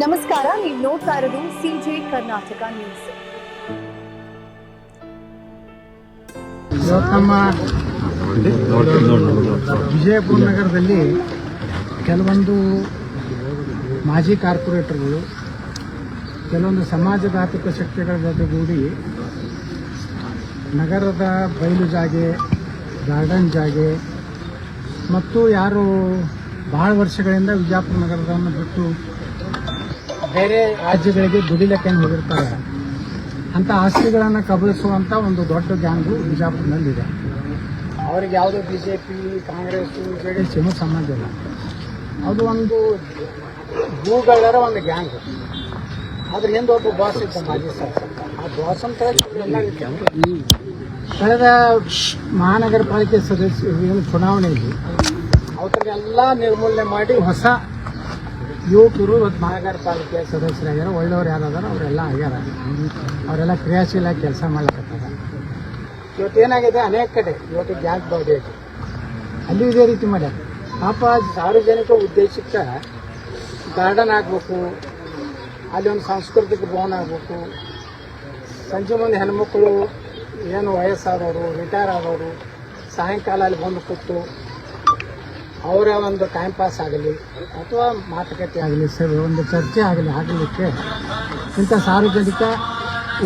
ನಮಸ್ಕಾರ, ನೀವು ನೋಡ್ತಾ ಇರೋದು ಸಿಜೆ ಕರ್ನಾಟಕ ನ್ಯೂಸ್. ನಮ್ಮ ವಿಜಯಪುರ ನಗರದಲ್ಲಿ ಕೆಲವೊಂದು ಮಾಜಿ ಕಾರ್ಪೊರೇಟರ್ಗಳು ಕೆಲವೊಂದು ಸಮಾಜಘಾತಕ ಶಕ್ತಿಗಳ ಜೊತೆಗೂಡಿ ನಗರದ ಬಯಲು ಜಾಗೆ, ಗಾರ್ಡನ್ ಜಾಗೆ ಮತ್ತು ಯಾರು ಬಹಳ ವರ್ಷಗಳಿಂದ ವಿಜಯಪುರ ನಗರವನ್ನು ಬಿಟ್ಟು ಬೇರೆ ರಾಜ್ಯಗಳಿಗೆ ದುಡಿಲಿಕ್ಕೆ ಹೋಗಿರ್ತಾರೆ ಅಂಥ ಆಸ್ತಿಗಳನ್ನು ಕಬಳಿಸುವಂಥ ಒಂದು ದೊಡ್ಡ ಗ್ಯಾಂಗು ಬಿಜಾಪುರದಲ್ಲಿದೆ. ಅವರಿಗೆ ಯಾವುದೋ BJP, ಕಾಂಗ್ರೆಸ್ಸು, JDS ಏನೂ ಸಂಬಂಧ ಇಲ್ಲ. ಅದು ಒಂದು ಭೂಗಳರ ಒಂದು ಗ್ಯಾಂಗ್. ಅದ್ರ ಹಿಂದೆ ಒಬ್ಬ ಬಾಸ್ ಇದ್ದ ಮಾಜಿ ಶಾಸಕ. ಆ ಬಾಸ್ ಅಂತ ಕಳೆದ ಮಹಾನಗರ ಪಾಲಿಕೆ ಸದಸ್ಯ ಚುನಾವಣೆಯಲ್ಲಿ ಅವರಿಗೆಲ್ಲ ನಿರ್ಮೂಲನೆ ಮಾಡಿ ಹೊಸ ಯುವಕರು ಇವತ್ತು ಮಹಾನಗರ ಪಾಲಿಕೆ ಸದಸ್ಯರಾಗ್ಯಾರ. ಒಳ್ಳೆಯವ್ರು ಯಾರಾದಾರ ಅವರೆಲ್ಲ ಆಗ್ಯಾರ. ಅವರೆಲ್ಲ ಕ್ರಿಯಾಶೀಲ ಕೆಲಸ ಮಾಡ್ಲಿಕ್ಕತ್ತಾರ. ಇವತ್ತೇನಾಗಿದೆ, ಅನೇಕ ಕಡೆ ಇವತ್ತು ಗ್ಯಾಸ್ ಬಾಡಿ ಐತಿ, ಅಲ್ಲಿ ಇದೇ ರೀತಿ ಮಾಡ್ಯಾರ. ಪಾಪ ಸಾರ್ವಜನಿಕ ಉದ್ದೇಶಕ್ಕೆ ಗಾರ್ಡನ್ ಆಗಬೇಕು, ಅಲ್ಲಿ ಒಂದು ಸಾಂಸ್ಕೃತಿಕ ಭವನ ಆಗಬೇಕು. ಸಂಜೆ ಮುಂದೆ ಹೆಣ್ಮಕ್ಳು ಏನು ವಯಸ್ಸಾದವರು, ರಿಟೈರ್ ಆದವರು ಸಾಯಂಕಾಲ ಅಲ್ಲಿ ಬಂದು ಕೂತು ಅವರ ಒಂದು ಟೈಮ್ ಪಾಸ್ ಆಗಲಿ ಅಥವಾ ಮಾತುಕತೆ ಆಗಲಿ, ಸರಿ ಒಂದು ಚರ್ಚೆ ಆಗಲಿಕ್ಕೆ ಇಂಥ ಸಾರ್ವಜನಿಕ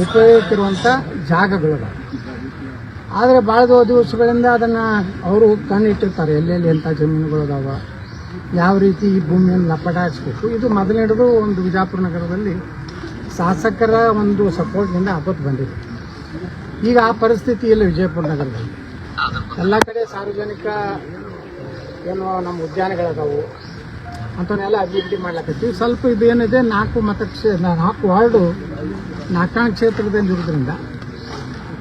ಉಪಯೋಗಕ್ಕಿರುವಂಥ ಜಾಗಗಳು. ಆದರೆ ಭಾಳ ದಿವಸಗಳಿಂದ ಅದನ್ನು ಅವರು ಕಣ್ಣಿಟ್ಟಿರ್ತಾರೆ, ಎಲ್ಲೆಲ್ಲಿ ಎಂಥ ಜಮೀನುಗಳು ಅದಾವ, ಯಾವ ರೀತಿ ಈ ಭೂಮಿಯನ್ನು ಲಪಟಾಯಿಸ್ಬೇಕು. ಇದು ಮೊದಲಿಡಿದು ಒಂದು ವಿಜಯಪುರ ನಗರದಲ್ಲಿ ಶಾಸಕರ ಒಂದು ಸಪೋರ್ಟ್ನಿಂದ ಆಪತ್ತು ಬಂದಿದೆ. ಈಗ ಆ ಪರಿಸ್ಥಿತಿ ಇಲ್ಲ ವಿಜಯಪುರ ನಗರದಲ್ಲಿ. ಎಲ್ಲ ಕಡೆ ಸಾರ್ವಜನಿಕ ಏನು ನಮ್ಮ ಉದ್ಯಾನಗಳದಾವು ಅಂಥವನ್ನೆಲ್ಲ ಅಭಿವೃದ್ಧಿ ಮಾಡ್ಲಾಕತ್ತೀವಿ. ಸ್ವಲ್ಪ ಇದೇನಿದೆ, 4 ವಾರ್ಡು 4 ಕ್ಷೇತ್ರದಲ್ಲಿ ಇರೋದ್ರಿಂದ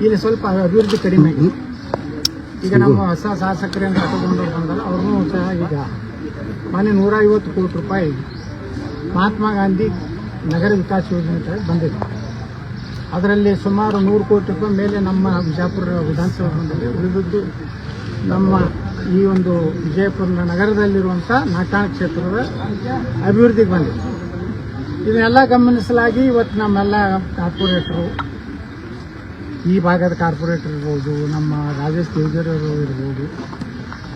ಇಲ್ಲಿ ಸ್ವಲ್ಪ ಅಭಿವೃದ್ಧಿ ಕಡಿಮೆ ಆಗಿ ಈಗ ನಮ್ಮ ಹೊಸ ಶಾಸಕರೇನು ಕಟ್ಟಗೊಂಡು ಬಂದಲ್ಲ ಅವ್ರನ್ನೂ ಸಹ ಈಗ ಮೊನ್ನೆ 150 ಕೋಟಿ ರೂಪಾಯಿ ಮಹಾತ್ಮ ಗಾಂಧಿ ನಗರ ವಿಕಾಸ ಯೋಜನೆ ಬಂದಿದೆ. ಅದರಲ್ಲಿ ಸುಮಾರು 100 ಕೋಟಿ ರೂಪಾಯಿ ಮೇಲೆ ನಮ್ಮ ವಿಜಯಪುರ ವಿಧಾನಸಭೆ ಬಂದಿದೆ. ಉಳಿದದ್ದು ನಮ್ಮ ಈ ಒಂದು ವಿಜಯಪುರ ನಗರದಲ್ಲಿರುವಂಥ 4 ಕ್ಷೇತ್ರದ ಅಭಿವೃದ್ಧಿಗೆ ಬಂದಿದೆ. ಇದನ್ನೆಲ್ಲ ಗಮನಿಸಲಾಗಿ ಇವತ್ತು ನಮ್ಮೆಲ್ಲ ಕಾರ್ಪೊರೇಟರು, ಈ ಭಾಗದ ಕಾರ್ಪೊರೇಟರ್ ಇರ್ಬೋದು, ನಮ್ಮ ರಾಜೇಶ್ ದೇವಜರವರು ಇರ್ಬೋದು,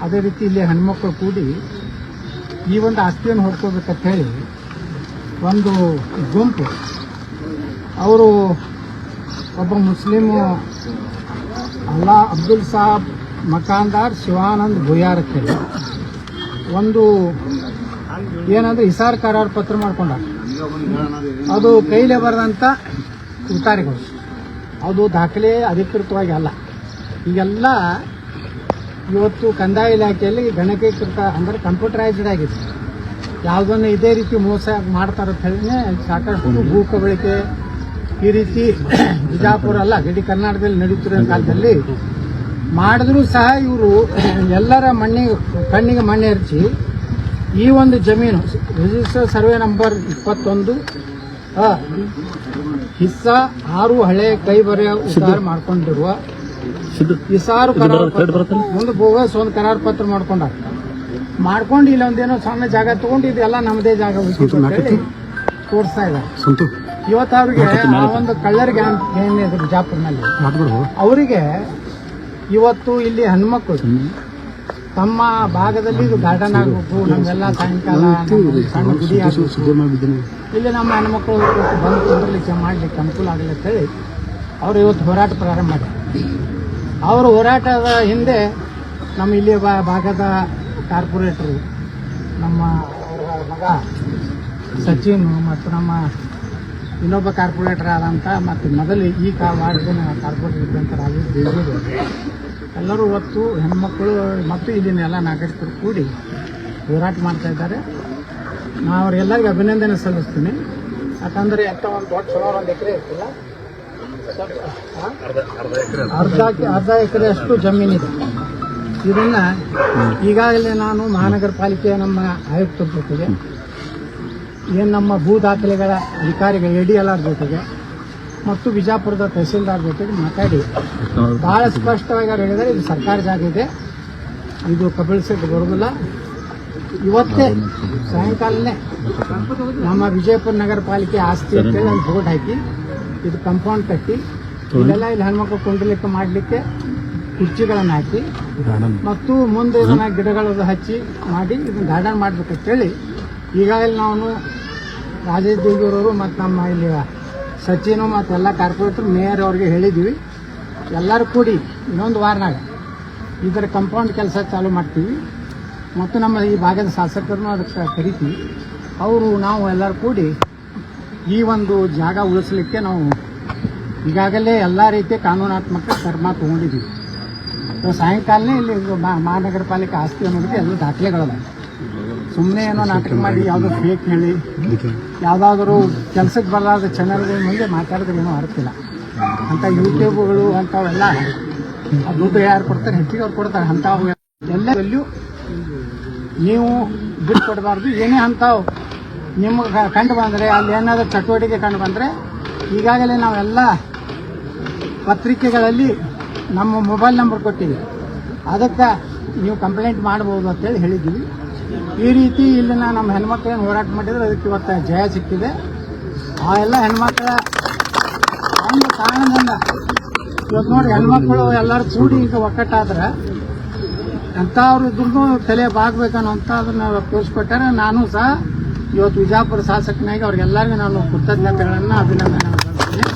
ಅದೇ ರೀತಿ ಇಲ್ಲಿ ಹೆಣ್ಮಕ್ಳು ಕೂಡಿ ಈ ಒಂದು ಆಸ್ತಿಯನ್ನು ಹೊಡ್ಕೋಬೇಕಂತ ಹೇಳಿ ಒಂದು ಗುಂಪು, ಅವರು ಒಬ್ಬ ಮುಸ್ಲಿಮು ಅಬ್ದುಲ್ ಸಾಬ್ ಮಕಾನ್ದಾರ್ ಶಿವಾನಂದ್ ಭುಯಾರ್ ಅಂತೇಳಿ ಒಂದು ಏನಂದ್ರೆ ಇಸಾರ್ ಕರಾರು ಪತ್ರ ಮಾಡ್ಕೊಂಡ, ಅದು ಕೈಲೇ ಬರೆದಂಥ ಉತ್ತಾರಿಗಳು, ಅದು ದಾಖಲೆ ಅಧಿಕೃತವಾಗಿ ಅಲ್ಲ. ಈಗೆಲ್ಲ ಇವತ್ತು ಕಂದಾಯ ಇಲಾಖೆಯಲ್ಲಿ ಗಣಕೀಕೃತ ಅಂದರೆ ಕಂಪ್ಯೂಟರೈಸ್ಡ್ ಆಗಿದೆ. ಯಾವುದನ್ನು ಇದೇ ರೀತಿ ಮೋಸ ಮಾಡ್ತಾರಂತ ಹೇಳಿನೇ ಸಾಕಷ್ಟು ಭೂ ಕಬಳಿಕೆ ಈ ರೀತಿ ಬಿಜಾಪುರ ಅಲ್ಲ ಇಡೀ ಕರ್ನಾಟಕದಲ್ಲಿ ನಡೀತಿರೋ ಕಾಲದಲ್ಲಿ ಮಾಡಿದ್ರೂ ಸಹ ಇವರು ಎಲ್ಲರ ಕಣ್ಣಿಗೆ ಮಣ್ಣೆ ಎರಚಿ ಈ ಒಂದು ಜಮೀನು ರಿಜಿಸ್ಟರ್ ಸರ್ವೆ ನಂಬರ್ 21 ಹಿಸ್ಸಾ 6 ಹಳೆ ಕೈ ಬರೆಯ ಉದ್ದಾರ ಮಾಡ್ಕೊಂಡಿರುವ ಇಸಾರು ಒಂದು ಬೋಗಸ್ ಒಂದು ಕರಾರು ಪತ್ರ ಮಾಡ್ಕೊಂಡು ಇಲ್ಲೊಂದೇನೋ ಸಣ್ಣ ಜಾಗ ತಗೊಂಡು ಇದೆಲ್ಲ ನಮ್ಮದೇ ಜಾಗ ತೋರಿಸ್ತಾ ಇದ್ದಾರೆ. ಇವತ್ತು ಅವ್ರಿಗೆ ಆ ಒಂದು ಕಳ್ಳರ್ ಗ್ಯಾಂಗ್ ಏನಿದೆ ಬಿಜಾಪುರ್ನಲ್ಲಿ, ಅವರಿಗೆ ಇವತ್ತು ಇಲ್ಲಿ ಹೆಣ್ಮಕ್ಳು ತಮ್ಮ ಭಾಗದಲ್ಲಿ ಇದು ಗಾರ್ಡನ್ ಆಗಬೇಕು, ನಮ್ಮೆಲ್ಲ ಸಾಯಂಕಾಲ ಸಣ್ಣ ಗುಡಿ ಆಗಬೇಕು, ಇಲ್ಲಿ ನಮ್ಮ ಹೆಣ್ಮಕ್ಳು ಬಂದು ಕುಂದ್ರಲಿಕ್ಕೆ ಮಾಡಲಿಕ್ಕೆ ಅನುಕೂಲ ಆಗಲಿ ಅಂತೇಳಿ ಅವರು ಇವತ್ತು ಹೋರಾಟ ಪ್ರಾರಂಭ ಮಾಡಿದ್ದಾರೆ. ಅವರ ಹೋರಾಟದ ಹಿಂದೆ ನಮ್ಮ ಇಲ್ಲಿ ಭಾಗದ ಕಾರ್ಪೊರೇಟರು, ನಮ್ಮ ಅವರ ಮಗ ಸಚಿನ್ ಮತ್ತು ನಮ್ಮ ಇನ್ನೊಬ್ಬ ಕಾರ್ಪೊರೇಟರ್ ಆದಂಥ ಮತ್ತು ಮೊದಲು ಈ ವಾರ್ಡಿನ ಕಾರ್ಪೊರೇಟರ್ ಇದ್ದಂಥ ರಾಜೇಶ್ ದೇವಜರು ಎಲ್ಲರೂ ಇವತ್ತು ಹೆಣ್ಮಕ್ಳು ಮತ್ತು ಇಲ್ಲಿನ ಎಲ್ಲ ನಾಗರಿಕರು ಕೂಡಿ ಹೋರಾಟ ಮಾಡ್ತಾ ಇದ್ದಾರೆ. ನಾನು ಅವರೆಲ್ಲರಿಗೂ ಅಭಿನಂದನೆ ಸಲ್ಲಿಸ್ತೀನಿ. ಯಾಕಂದರೆ ಎಂಥ ಒಂದು ದೊಡ್ಡ ಸುಮಾರು 1 ಎಕರೆ ಇರ್ತಿಲ್ಲ, ಅರ್ಧ ಎಕರೆಯಷ್ಟು ಜಮೀನಿದೆ. ಇದನ್ನು ಈಗಾಗಲೇ ನಾನು ಮಹಾನಗರ ಪಾಲಿಕೆಯ ನಮ್ಮ ಆಯುಕ್ತರ ಜೊತೆಗೆ, ಏನು ನಮ್ಮ ಭೂ ದಾಖಲೆಗಳ ಅಧಿಕಾರಿಗಳ ADLR ಜೊತೆಗೆ ಮತ್ತು ಬಿಜಾಪುರದ ತಹಸೀಲ್ದಾರ್ ಜೊತೆಗೆ ಮಾತಾಡಿ ಭಾಳ ಸ್ಪಷ್ಟವಾಗಿ ಅವ್ರು ಹೇಳಿದರೆ ಇದು ಸರ್ಕಾರಿ ಜಾಗ ಇದೆ, ಇದು ಕಬಳಿಸಕ್ಕೆ ಬರೋದಿಲ್ಲ, ಇವತ್ತೇ ಸಾಯಂಕಾಲನೇ ನಮ್ಮ ವಿಜಯಪುರ ನಗರ ಪಾಲಿಕೆ ಆಸ್ತಿ ಅಂತೇಳಿ ಒಂದು ಬೋರ್ಡ್ ಹಾಕಿ ಇದು ಕಂಪೌಂಡ್ ಕಟ್ಟಿ ಇಲ್ಲೆಲ್ಲ ಇಲ್ಲಿ ಹೆಣ್ಮಕ್ಳು ಕುಂಡ್ರಲಿಕ್ಕೆ ಮಾಡಲಿಕ್ಕೆ ಕುರ್ಚಿಗಳನ್ನು ಹಾಕಿ ಮತ್ತು ಮುಂದೆ ಇದನ್ನ ಗಿಡಗಳು ಹಚ್ಚಿ ಮಾಡಿ ಇದನ್ನ ಗಾರ್ಡನ್ ಮಾಡ್ಬೇಕಂತೇಳಿ ಈಗಾಗಲೇ ನಾವು ರಾಜೇಶ್ ದೇವಿಯವರು ಮತ್ತು ನಮ್ಮ ಇಲ್ಲಿ ಸಚಿನು ಮತ್ತು ಎಲ್ಲ ಕಾರ್ಪೊರೇಟರ್ ಮೇಯರ್ ಅವ್ರಿಗೆ ಹೇಳಿದ್ದೀವಿ. ಎಲ್ಲರೂ ಕೂಡಿ ಇನ್ನೊಂದು ವಾರನಾಗ ಇದರ ಕಂಪೌಂಡ್ ಕೆಲಸ ಚಾಲೂ ಮಾಡ್ತೀವಿ ಮತ್ತು ನಮ್ಮ ಈ ಭಾಗದ ಶಾಸಕರನ್ನು ಅದಕ್ಕೆ ಕರಿತೀವಿ. ನಾವು ಎಲ್ಲರೂ ಕೂಡಿ ಈ ಒಂದು ಜಾಗ ಉಳಿಸಲಿಕ್ಕೆ ನಾವು ಈಗಾಗಲೇ ಎಲ್ಲ ರೀತಿಯ ಕಾನೂನಾತ್ಮಕ ಕ್ರಮ ತಗೊಂಡಿದ್ದೀವಿ. ಸಾಯಂಕಾಲನೇ ಇಲ್ಲಿ ಮಹಾನಗರ ಪಾಲಿಕೆ ಆಸ್ತಿ ಅನ್ನೋದಕ್ಕೆ ಎಲ್ಲ ದಾಖಲೆಗಳದ. ಸುಮ್ಮನೆ ಏನೋ ನಾಟಕ ಮಾಡಿ ಯಾವುದೋ ಫೇಕ್ ಹೇಳಿ ಯಾವುದಾದ್ರೂ ಕೆಲಸಕ್ಕೆ ಬರಲಾದ ಚಾನಲ್ಗಳ ಮುಂದೆ ಮಾತಾಡಿದ್ರೆ ಏನೋ ಅರ್ತಿಲ್ಲ. ಅಂಥ ಯೂಟ್ಯೂಬ್ಗಳು ಅಂಥವೆಲ್ಲ ದುಡ್ಡು ಯಾರು ಕೊಡ್ತಾರೆ ಹೆಚ್ಚಿಗೆ ಅವ್ರು ಕೊಡ್ತಾರೆ. ಅಂಥವು ಎಲ್ಲದಲ್ಲೂ ನೀವು ಬಿಟ್ಟು ಕೊಡಬಾರ್ದು. ಏನೇ ಅಂಥವು ನಿಮಗೆ ಕಂಡು ಬಂದರೆ ಅಲ್ಲಿ ಏನಾದರೂ ಚಟುವಟಿಕೆ ಕಂಡು ಬಂದರೆ ಈಗಾಗಲೇ ನಾವೆಲ್ಲ ಪತ್ರಿಕೆಗಳಲ್ಲಿ ನಮ್ಮ ಮೊಬೈಲ್ ನಂಬರ್ ಕೊಟ್ಟಿವಿ, ಅದಕ್ಕೆ ನೀವು ಕಂಪ್ಲೇಂಟ್ ಮಾಡ್ಬೋದು ಅಂತೇಳಿ ಹೇಳಿದ್ದೀವಿ. ಈ ರೀತಿ ಇಲ್ಲಿನ ನಮ್ಮ ಹೆಣ್ಮಕ್ಳೇನು ಹೋರಾಟ ಮಾಡಿದ್ರೆ ಅದಕ್ಕೆ ಇವತ್ತು ಜಯ ಸಿಕ್ಕಿದೆ. ಆ ಎಲ್ಲ ಹೆಣ್ಮಕ್ಳ ಒಂದು ಕಾರಣದಿಂದ ಇವತ್ತು ನೋಡಿ ಹೆಣ್ಮಕ್ಳು ಎಲ್ಲರೂ ಕೂಡಿ ಈಗ ಒಕ್ಕಟ್ಟಾದ್ರೆ ಅಂಥವ್ರು ಇದ್ರೂ ತಲೆ ಬಾಗಬೇಕನ್ನೋ ಅಂತ ಅದನ್ನು ತೋರಿಸ್ಕೊಟ್ಟಾರೆ. ನಾನು ಸಹ ಇವತ್ತು ವಿಜಯಪುರ ಶಾಸಕನಾಗಿ ಅವ್ರಿಗೆಲ್ಲರಿಗೂ ನಾನು ಕೃತಜ್ಞತೆಗಳನ್ನು ಅಭಿನಂದನೆ ಮಾಡ್ತೀನಿ.